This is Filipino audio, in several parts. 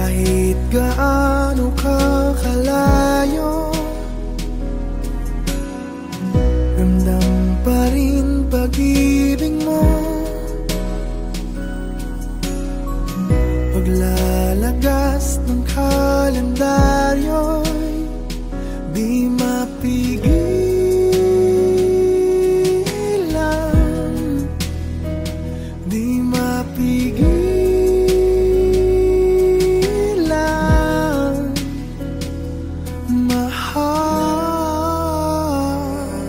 Kahit gaano ka kalayo, ramdam pa rin pag-ibig mo. Paglalagas ng kalendaryo'y di mapigilan, di mapigilan, mahal.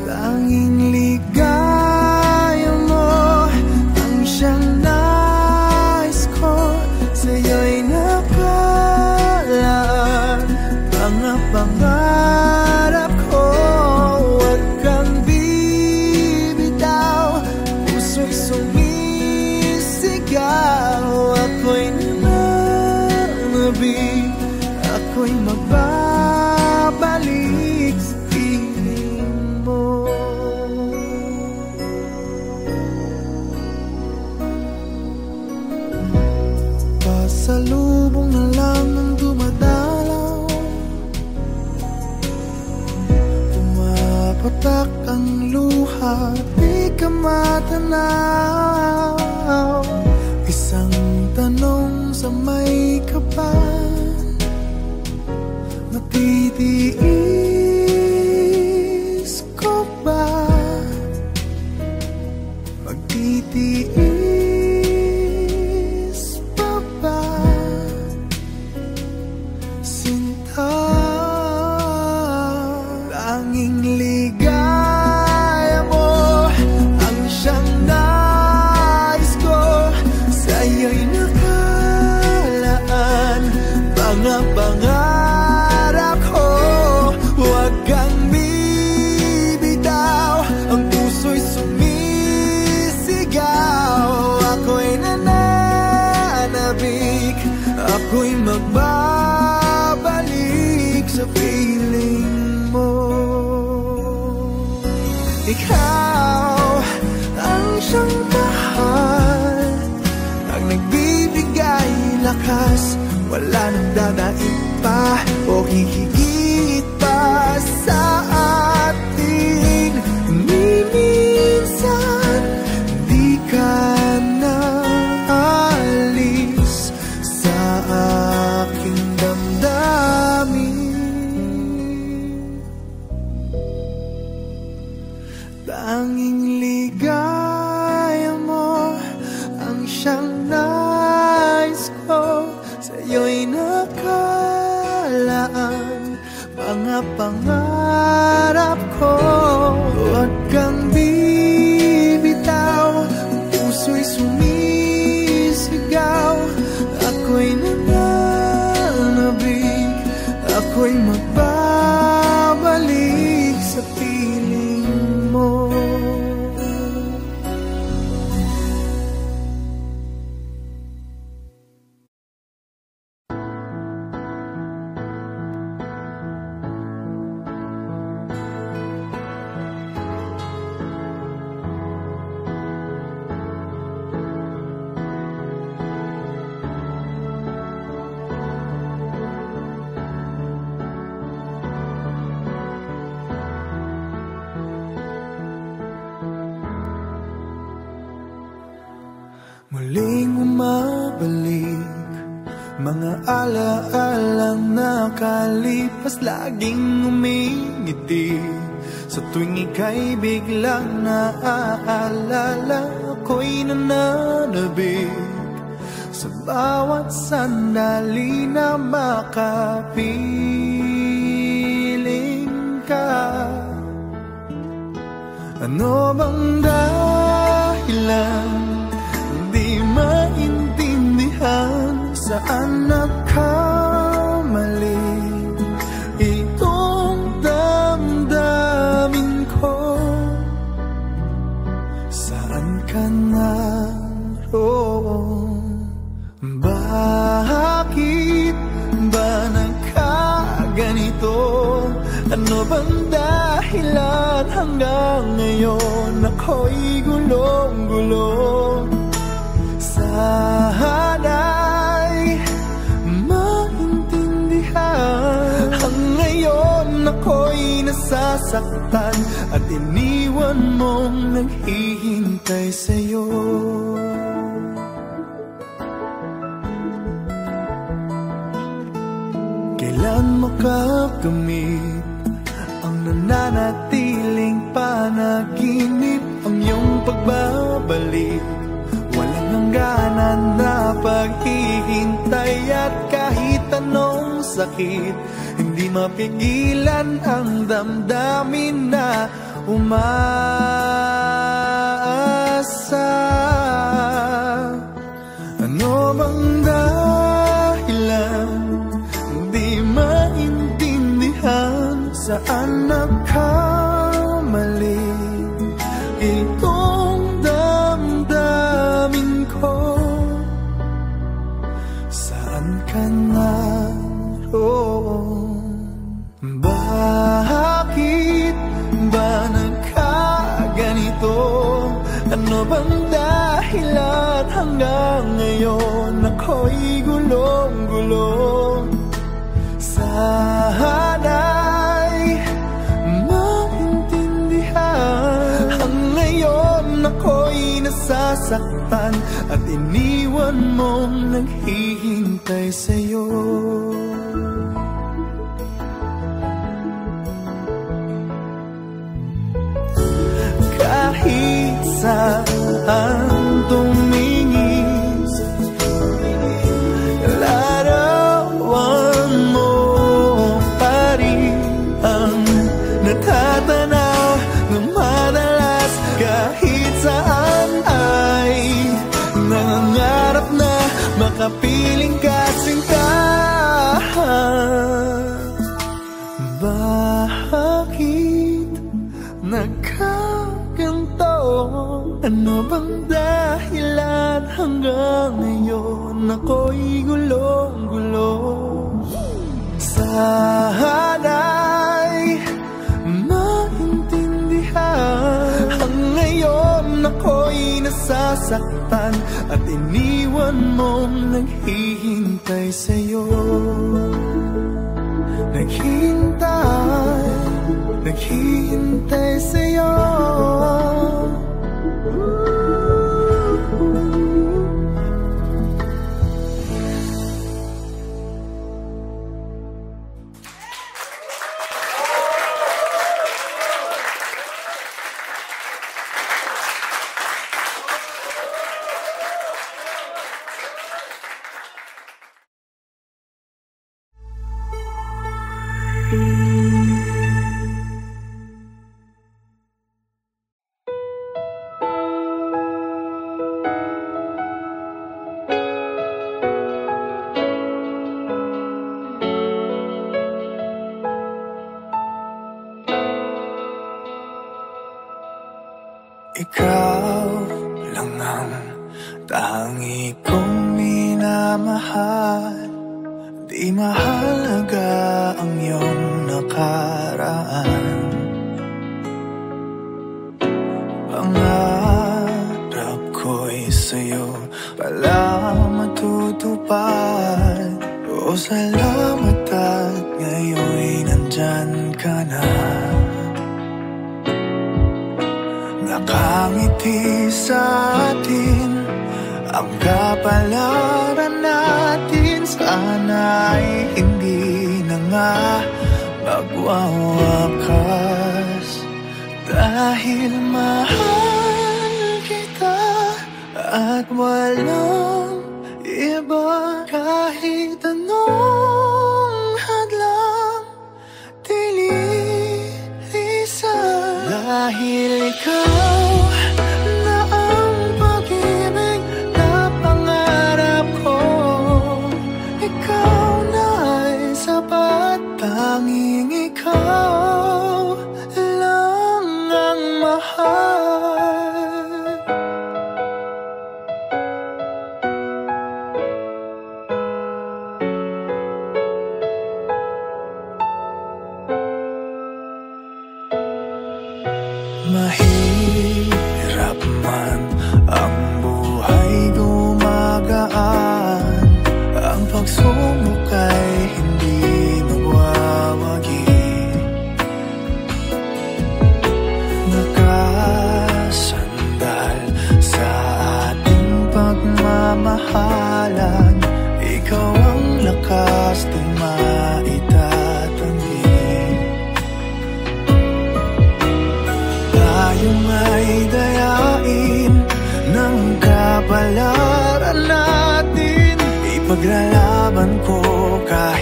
Tanging ligaya mo ang siyang nais ko, sa'yo'y nakalaan mga pangarap ko. Huwag kang bibitaw, puso'y sumisigaw. Ako'y nananabik, ako'y magbabalik sa piling mo. Pasalubong na lang ang dumadalaw, pumapatak ang luha, di ka matanaw. Isang tanong sa may kapan, matitiis ko ba? Magtitiis pa ba? Sinta, tanging ligaya mo ang siyang nais ko, sa'yo'y nakalaan mga pangarap ko. Huwag kang bibitaw, ang puso'y sumisigaw. Ako'y nananabik, ako'y magbabalik sa piling mo. Ikaw ang siyang mahal, ang nagbibigay lakas, wala nang dadaig pa o hihigit pa sa atin. Minsan di ka na alis sa aking damdamin. Tanging ligaya mo ang siyang nais ko, sa'yo'y nakalaan mga pangarap ko. Huwag kang bibitaw, ang puso'y sumisigaw. Ako'y nananabik, ako'y magbabalik sa piling mo. Muling umabalik mga alaalang nakalipas, laging umingiti sa tuwing ika'y biglang naaalala. Ako'y nananabik sa bawat sandali na makapiling ka. Ano bang dahilan di maintindihan, saan nagkamali itong damdamin ko? Saan ka naroon? Bakit ba nagkaganito? Ano bang dahilan hanggang ngayon ako'y gulong-gulong? Sana'y magbago nasasaktan at iniwan mong naghihintay sa'yo. Kailan makakamit ang nananatiling panaginip, ang iyong pagbabalik? Walang hangganan na paghihintay at kahit anong sakit, hindi mapigilan ang damdamin na umaasa. Ano bang dahilan? Di maintindihan saan nagkamali itong damdamin ko. Saan ka naroon? Bakit ba nagkaganito? Ano bang dahilan hanggang ngayon ako'y gulong-gulong? Sana'y maintindihan. Ang ngayon ako'y nasasaktan at iniwan mong naghihintay sa'yo. Kahit saan tumingin, larawan mo pa rin ang natatanaw ng madalas. Kahit saan ay nangangarap na makapiling ka sinta. Bakit nagkaganto? Ano bang dahilan hanggang ngayon ako'y gulong-gulong? Sana'y maintindihan. Ang ngayon ako'y nasasaktan at iniwan mong naghihintay sa'yo. Naghihintay sa'yo. Ikaw lang ang tangi kong minamahal. Di mahalaga ang iyong nakaraan. Pangarap ko'y sa'yo pala matutupad. O salamat at ngayon'y nandyan ka na. Nakangiti sa atin ang kapalaran natin. Sana'y hindi na nga magwawakas. Dahil mahal kita at walang iba. Kahit anong hadlang dililisan. Dahil ikaw na ang pag-ibig na pangarap ko. Ikaw na ay sapat. Tanging ikaw lang ang mahal. Mahirap man ang buhay, gumagaan. Ang pagsubok ay hindi magwawagi.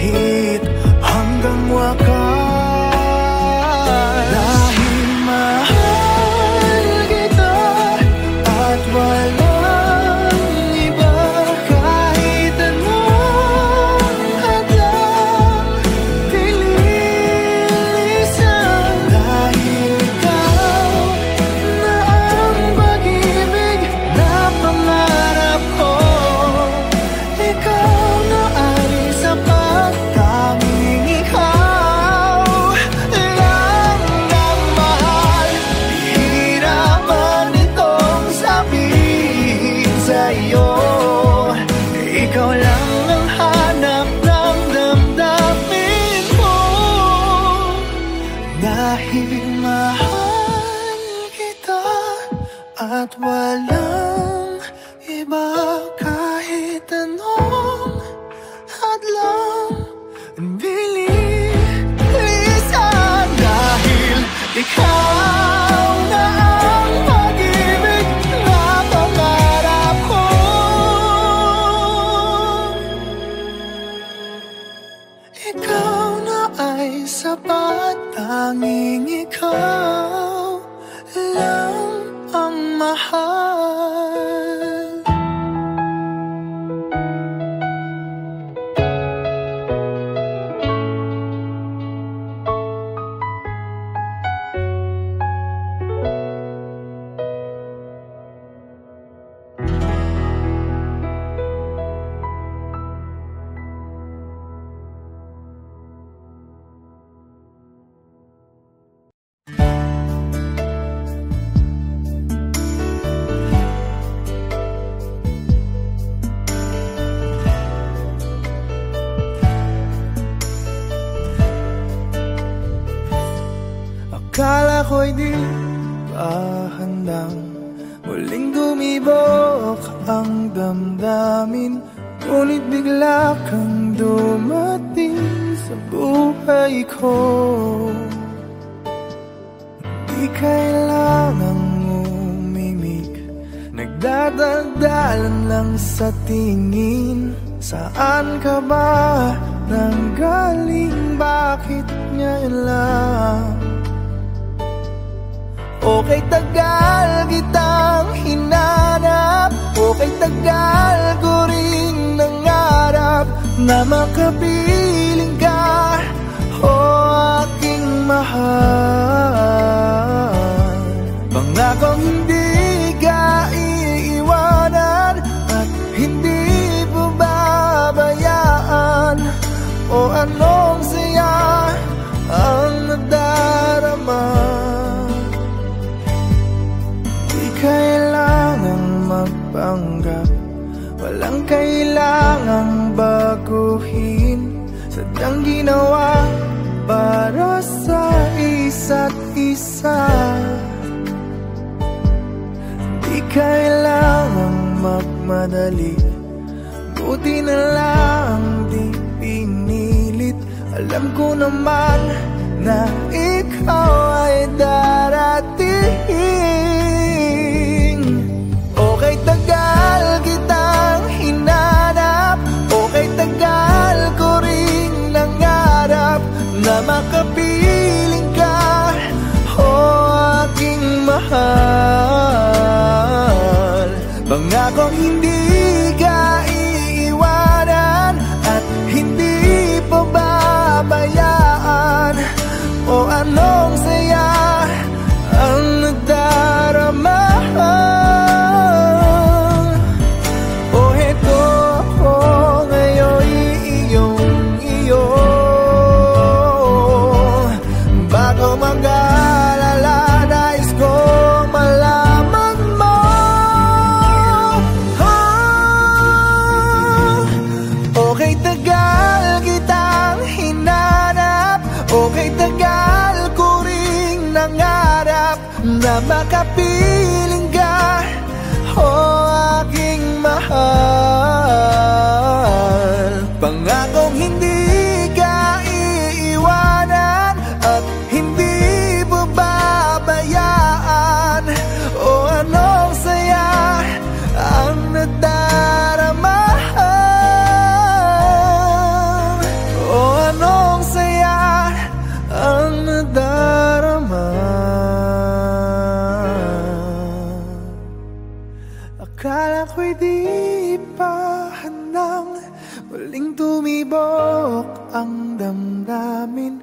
kahit hanggang wakas. Dahil mahal kita at walang iba, kahit anong hadlang tilisan. Dahil ikaw na ang pag-ibig na pangarap ko, ikaw na ay sapat, tanging ikaw lang ang mahal. Hirapan itong sabihin sa'yo, ikaw lang ang hanap ng damdamin ko. Dahil mahal kita at walang iba, kahit anong hadlang bilisan. Dahil ikaw na ang pag-ibig na pangarap ko, ikaw na ay sapat, tanging ikaw lang ang mahal. Akala ko'y di pa handang muling dumibok ang damdamin, ngunit bigla kang dumating sa buhay ko. Di kailangang umimik, nagdadaldalan lang sa tingin. Saan ka ba nanggaling? Bakit ngayon lang? Okay, tagal kitang hinanap, okay, tagal ko rin nangarap na makapiling ka, o aking mahal. Pangakong hindi ka iiwanan at hindi mo babayaan, o anong saya ang nadarama. Kailangang magpanggap, walang kailangang baguhin, sadyang ginawa para sa isa't isa. Di kailangang magmadali, buti na lang di pinilit. Alam ko naman na ikaw ay darating. Okay, tagal kitang hinanap, okay, tagal ko rin nangarap na makapiling ka, o aking mahal. Pangakong hindi ka iiwanan at hindi pa babayaan, o anong saya ang nadarama. Na makapiling ka, o aking mahal. Pangakong hindi ka iiwanan at hindi mo babayaan, o anong saya ang nadarama. O ang damdamin,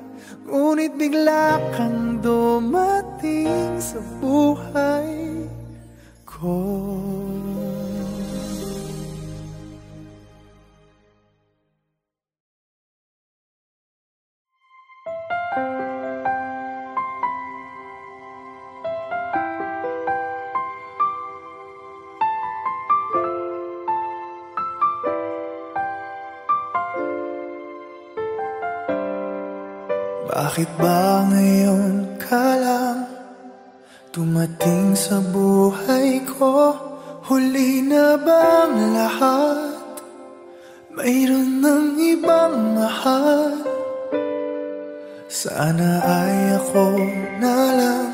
ngunit bigla kang dumating sa buhay ko. Bakit ba ngayon ka lang tumating sa buhay ko? Huli na bang lahat? Mayroon ng ibang mahal? Sana ay ako na lang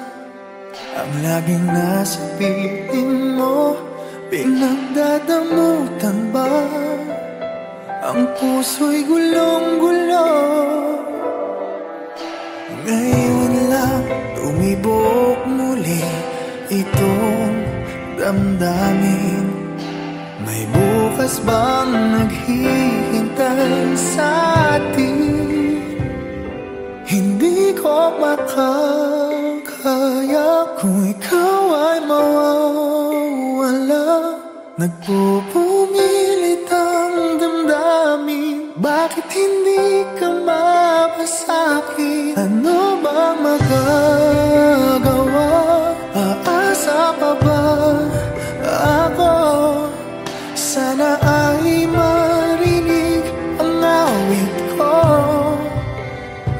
ang laging nasa piling mo. Pinagdadamutan ba ang puso'y gulong-gulo? Ngayon lang tumibok muli itong damdamin. May bukas bang naghihintay sa atin? Hindi ko makakaya kung ikaw ay mawawala. Nagpupumilit ang damdamin, bakit hindi ka mapasakit? Ano bang magagawa? Aasa pa ba ako? Sana ay marinig ang awit ko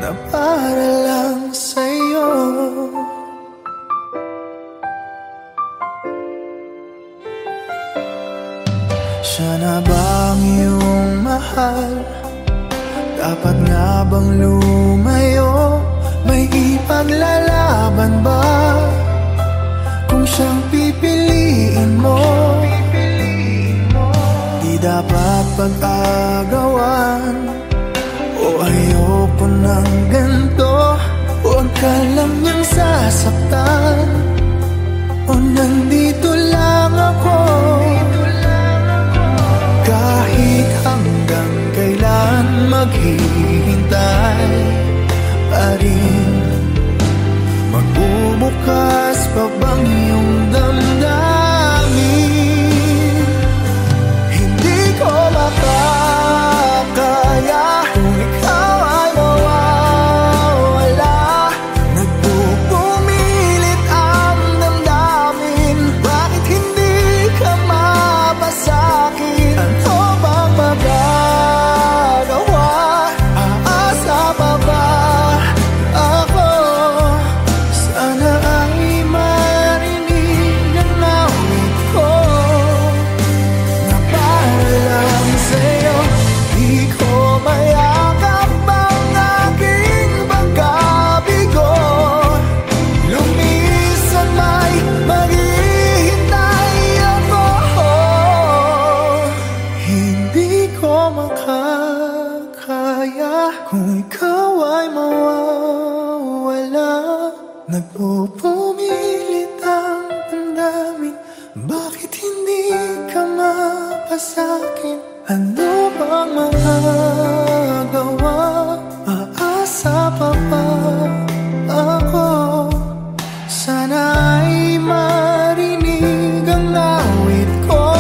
na para lang sa'yo. Siya na bang iyong mahal? Dapat nga bang lumayo? May ipaglalaban ba kung siyang pipiliin mo? Di dapat pag-agawan, o ayoko ng ganito. Huwag ka lang niyang sasaktan, o nandito lang ako. Kahit hanggang kailan maghihintay pa rin, magbubukas pa bang iyong damdamin? Hindi ko makakaya kung ikaw ay mawawala. Nagpupumilit ang damdamin, bakit hindi ka mapasakit? Ano bang magagawa? Aasa pa ba ako? Sana ay marinig ang awit ko na para lang sa'yo. Di ko mayakap ang aking pagkabigo. Lumisan may maghihintay ako. Hindi ko makakaya kung ikaw ay mawawala. Nagpupumilit ang damdamin, bakit hindi ka mapasakin? Ano bang magagawa? Aasa pa ba ako? Sana ay marinig ang awit ko.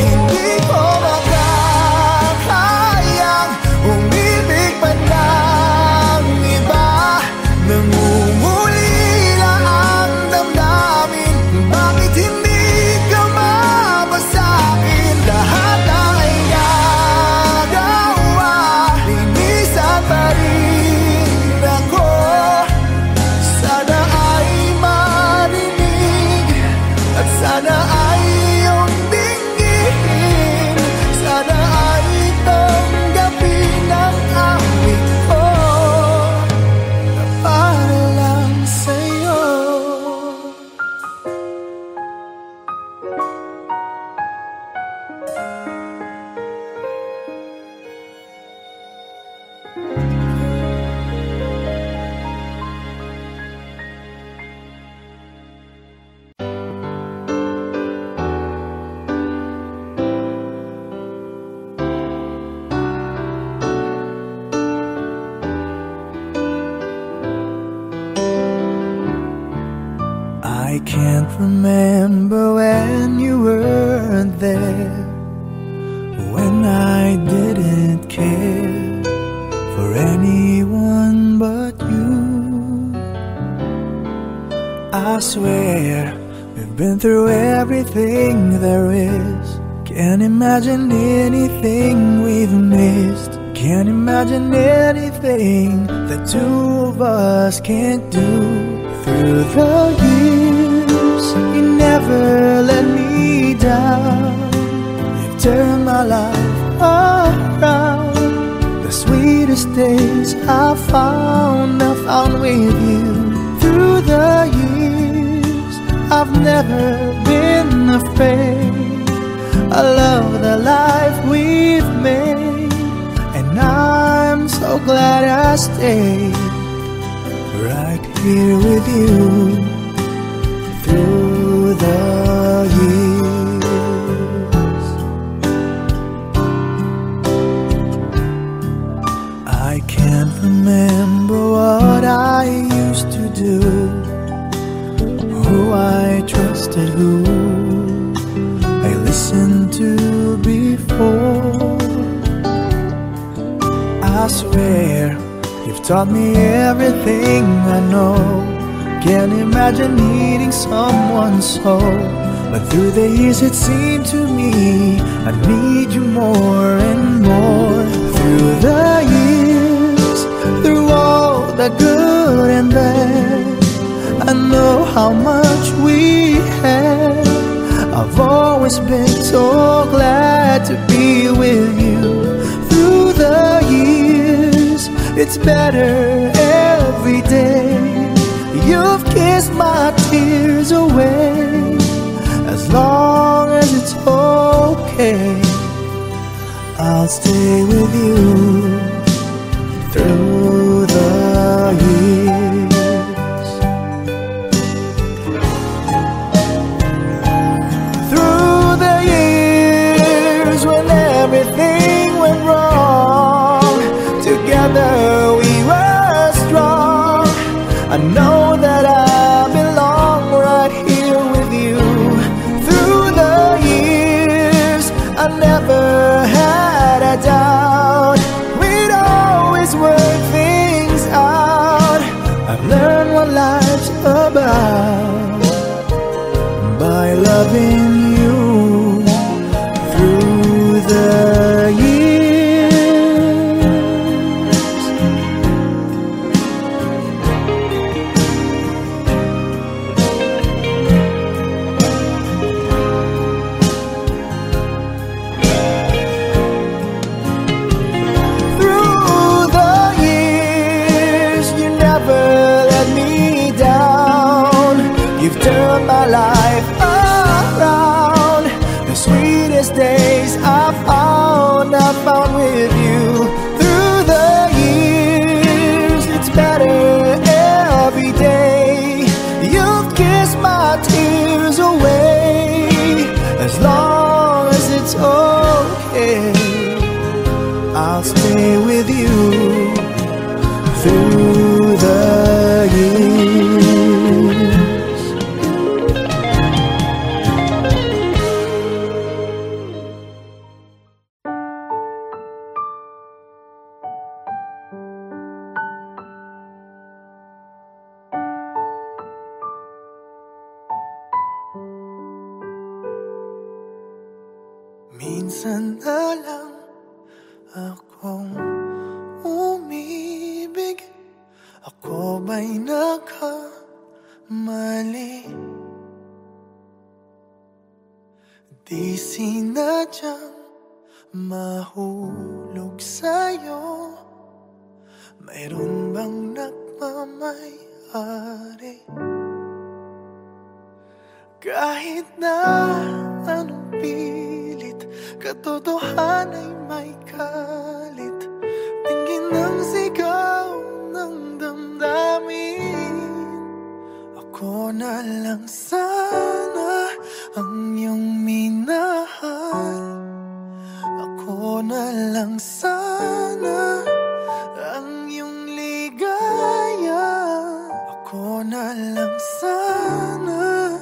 Hindi ko makakayang umibig pa ng iba. Nangungulila ang damdamin, bakit hindi ka mapasakit? can't remember when you weren't there, when I didn't care for anyone but you. I swear we've been through everything there is. Can't imagine anything we've missed. Can't imagine anything the two of us can't do. Through the years, you never let me down. You've turned my life around. The sweetest days I found with you. Through the years, I've never been afraid. I love the life we've made, and I'm so glad I stayed right here with you through the years. I can't remember what I used to do, who I trusted, who I listened to before. I swear you've taught me everything I know. Can't imagine needing someone so, but through the years it seemed to me I need you more and more. Through the years, through all the good and bad, I know how much we had. I've always been so glad to be with you. Through the years, it's better every day. You've kissed my tears away. As long as it's okay, I'll stay with you through the years. Through the years when everything went wrong, together we were strong. I know that I belong right here with you. Through the years, I never had a doubt. We'd always work things out. I've learned what life's about by loving you through the years. Turn my life around. The sweetest days I found with you. Through the years, it's better every day. You've kissed my tears away. As long as it's okay, I'll stay with you through the years. Minsan na lang akong umibig. Ako ba'y nagkamali? Di sinadyang mahulog sa'yo. Mayroon bang nagmamay-ari? Kahit na anong pilit, katotohanan ay may kalit. Tingin ng sigaw ng damdamin. Ako na lang sana ang iyong minahal. Ako na lang sana ang iyong ligaya. Ako na lang sana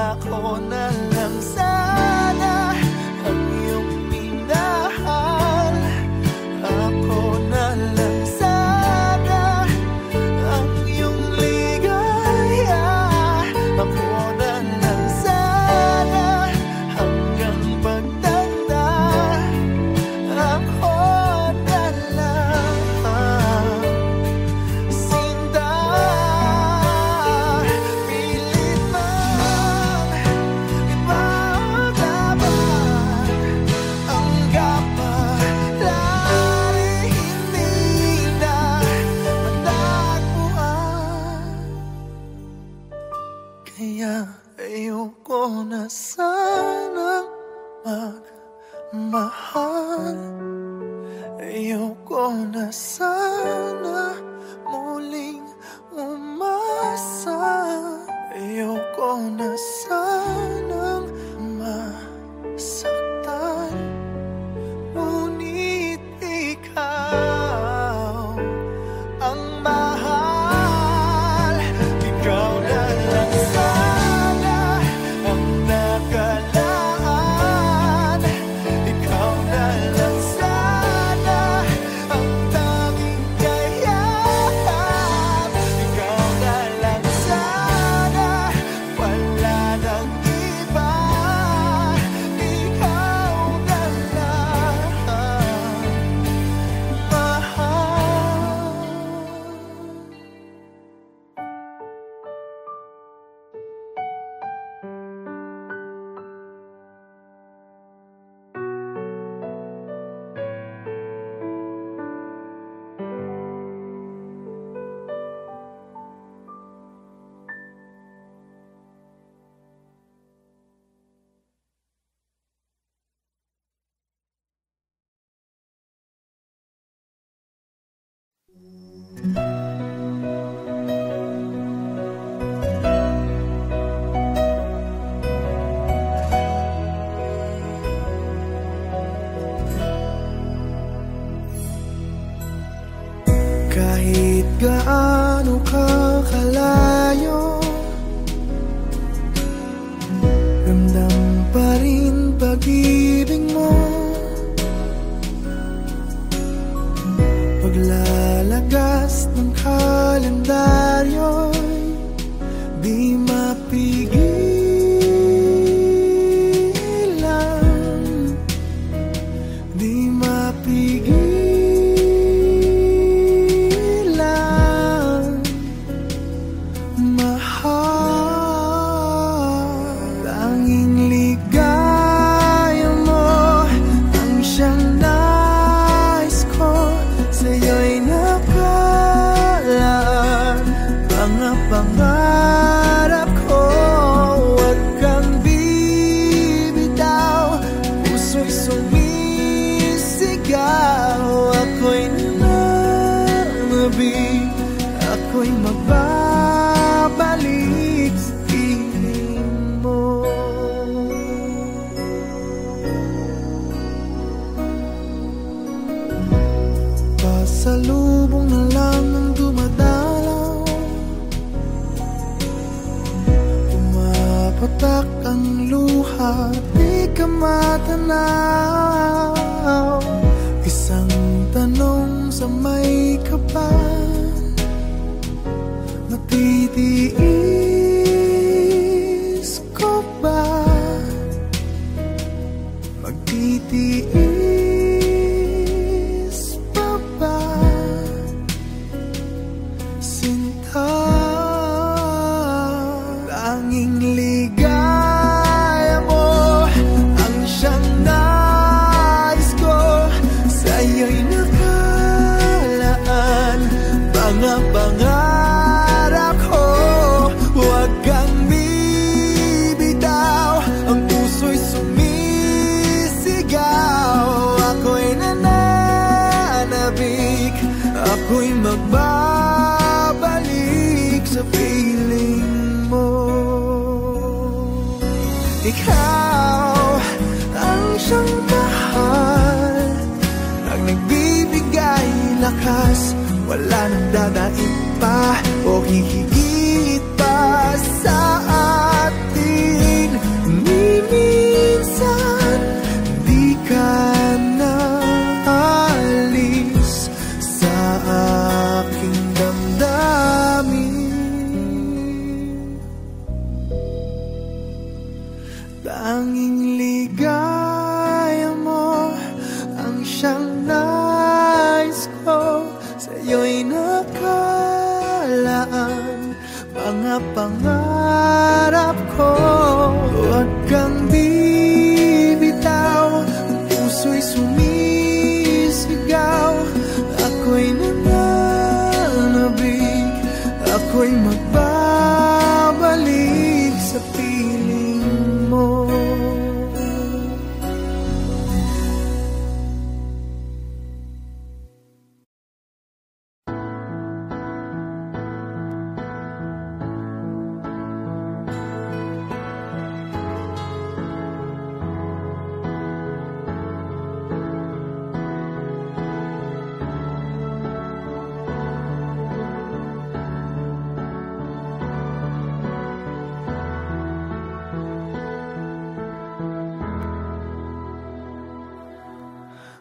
ako na lang sana ang iyong minahal. Ako na lang sana ang iyong ligaya. Ako na lang sana hanggang pagtanda. Ako na lang sinta. Pilit man ipaglaban ang kapalaran, hindi na matagpuan. Kaya ayoko na sanang magmahal. Ayoko na sana muling umasa. Ayoko na sanang masaktan. Ngunit ikaw ang mahal. Ikaw na lang sana ang nakalaan. Ikaw na lang sana ang tanging kayahan. Ikaw na lang sana, wala nang iba. Ikaw na lang mahal. Kahit gaano ka kalayo, ramdam pa rin pag-ibig mo. Paglalagas ng kalendaryo'y di mapigilan, di mapigilan. Mahal, tanging ligaya mo ang siyang nais ko. Sa'yo'y nakalaan mga pangarap ko. Huwag kang bibitaw, puso'y sumisigaw. Ako'y nananabik, ako'y magbabalik sa piling mo. Pasalubong na lang ang dumadalaw, pumapatak ang luha, di ka matanaw. Isang tanong sa may kapal, matitiis ko ba? Magtitiis pa ba? Sinta, tanging ligaya mo ang siyang nais ko. Sa'yo'y nakalaan mga pangarap ko. Huwag kang bibitaw, ang puso'y sumisigaw. Ako'y nananabik, ako'y magbabalik sa piling mo. Ikaw ang siyang mahal, ang nagbibigay lakas. Wala nang dadaig pa o hihigit pa sa atin. Tanging ligaya mo ang siyang nais ko. Sa'yo'y nakalaan mga pangarap ko. Huwag kang bibitaw, ang puso'y sumisigaw. Ako'y nananabig, ako'y magbabalik sa piling mo.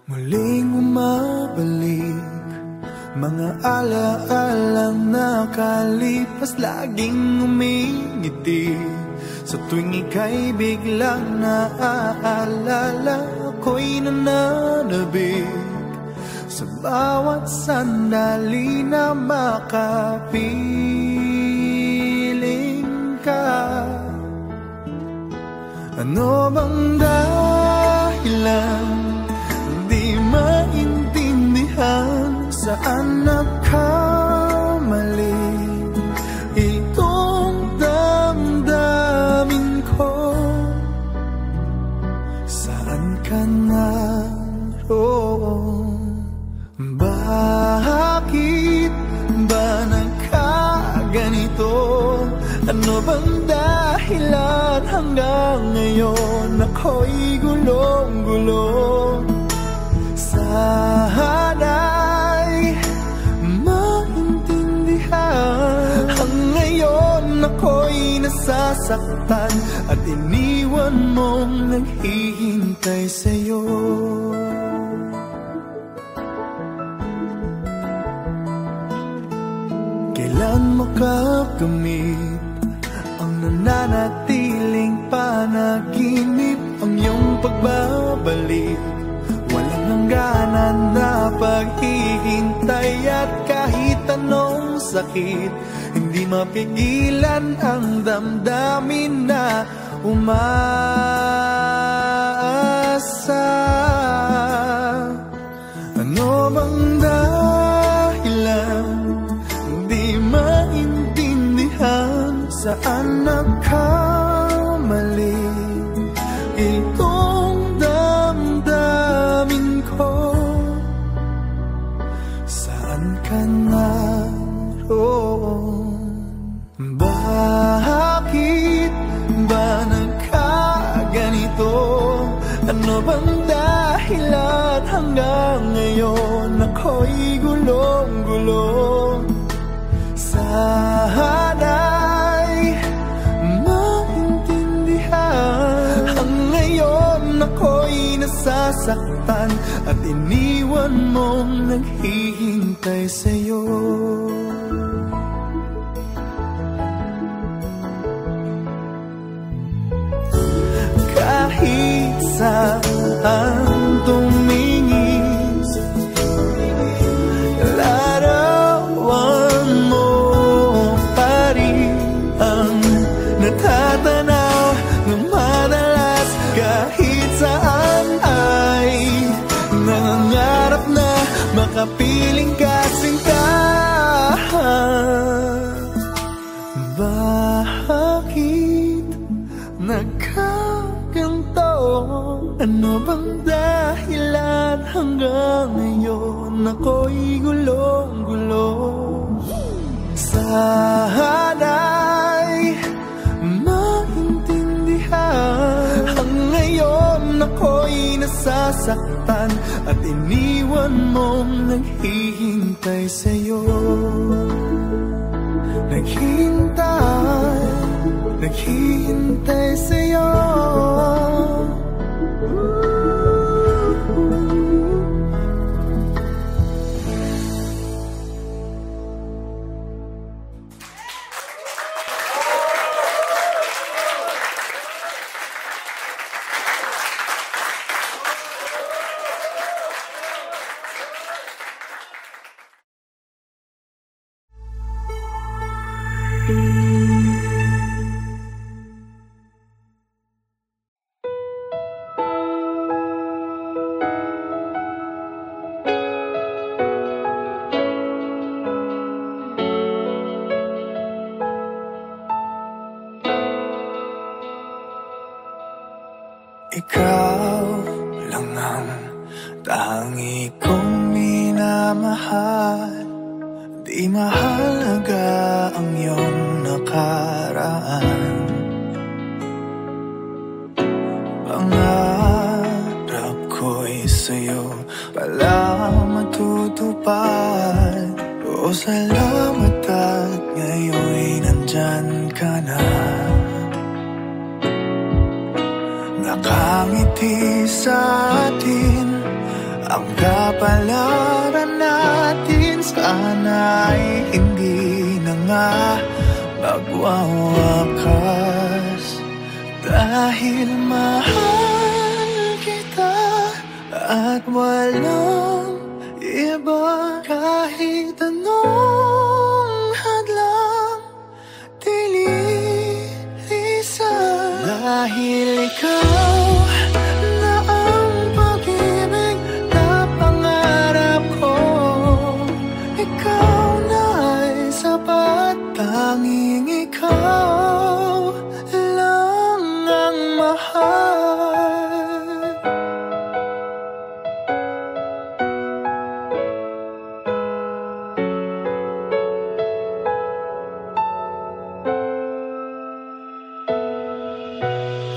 Muling umabalik mga alaalang nakalipas, laging umingiti sa tuwing ika'y biglang naaalala. Ako'y nananabik sa bawat sandali na makapiling ka. Ano bang dahilan maintindihan, saan nagkamali itong damdamin ko? Saan ka naroon? Bakit ba nagkaganito? Ano bang dahilan hanggang ngayon ako'y gulong-gulong? Sana'y maintindihan. Ang ngayon ako'y nasasaktan at iniwan mong naghihintay sa'yo. Kailan makakamit ang nananatiling panaginip, ang iyong pagbabalik? Walang hangganan na paghihintay at kahit anong sakit, hindi mapigilan ang damdamin na umaasa. Ano bang dahilan hindi maintindihan, saan nagkamali itong damdamin ko? Saan ka naroon? Bakit ba nagkaganito? Ano bang dahilan hanggang ngayon ako'y gulong-gulong? Sana'y maintindihan. Ang ngayon ako'y nasasaktan at iniwan mong naghihintay sa'yo. Kahit saan tumingin, larawan mo pa rin ang natatanaw ng madalas. Kahit saan ay nangangarap na makapiling ka, sinta. Bakit nagkaganto? Ano bang dahilan hanggang ngayon ako'y gulong-gulong? Sana'y maintindihan. Ang ngayon ako'y nasasaktan at iniwan mong naghihintay sa'yo. Naghihintay sa'yo. Ikaw lang ang tangi kong minamahal. Di mahalaga ang iyong nakaraan. Pangarap ko'y sa'yo pala matutupad. O salamat at ngayon'y nandyan ka na. Nakangiti sa atin ang kapalaran natin. Sana'y hindi na nga magwawakas. Dahil mahal kita at walang iba. Kahit anong hadlang dililisan. Dahil ikaw na ang pag-ibig na pangarap ko. Ikaw na ay sapat. Tanging ikaw lang ang mahal.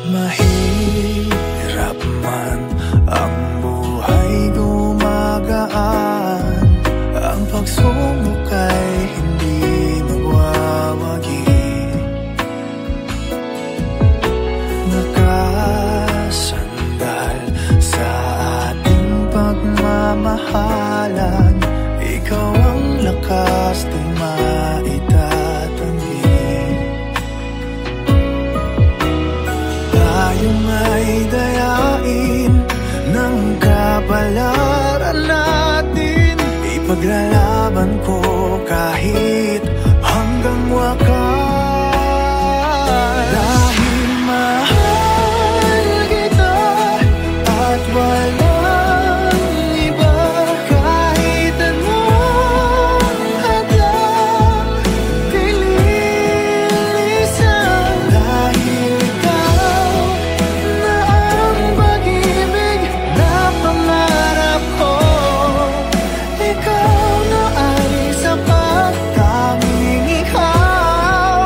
Mahirap man ang buhay gumagaan. Ang pagsubok ay hindi magwawagi. Nakasandal sa ating pagmamahalan. Ikaw ang lakas di maitatanggi. Tayo ay dayain ng kapalaran natin. Ipaglalaban ko kahit hanggang wakas. Dahil mahal kita at walang iba. Kahit anong hadlang dililisan. Dahil ikaw na ang pag-ibig na pangarap ko. Ikaw na ay sapat. Tanging ikaw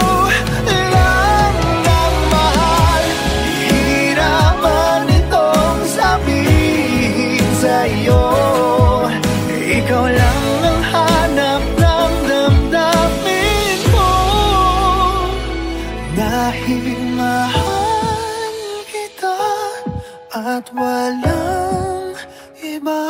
lang ang mahal. Hihirapan itong sabihin sa'yo. Ikaw lang ang hanap ng damdamin ko. Dahil mahal kita at walang iba.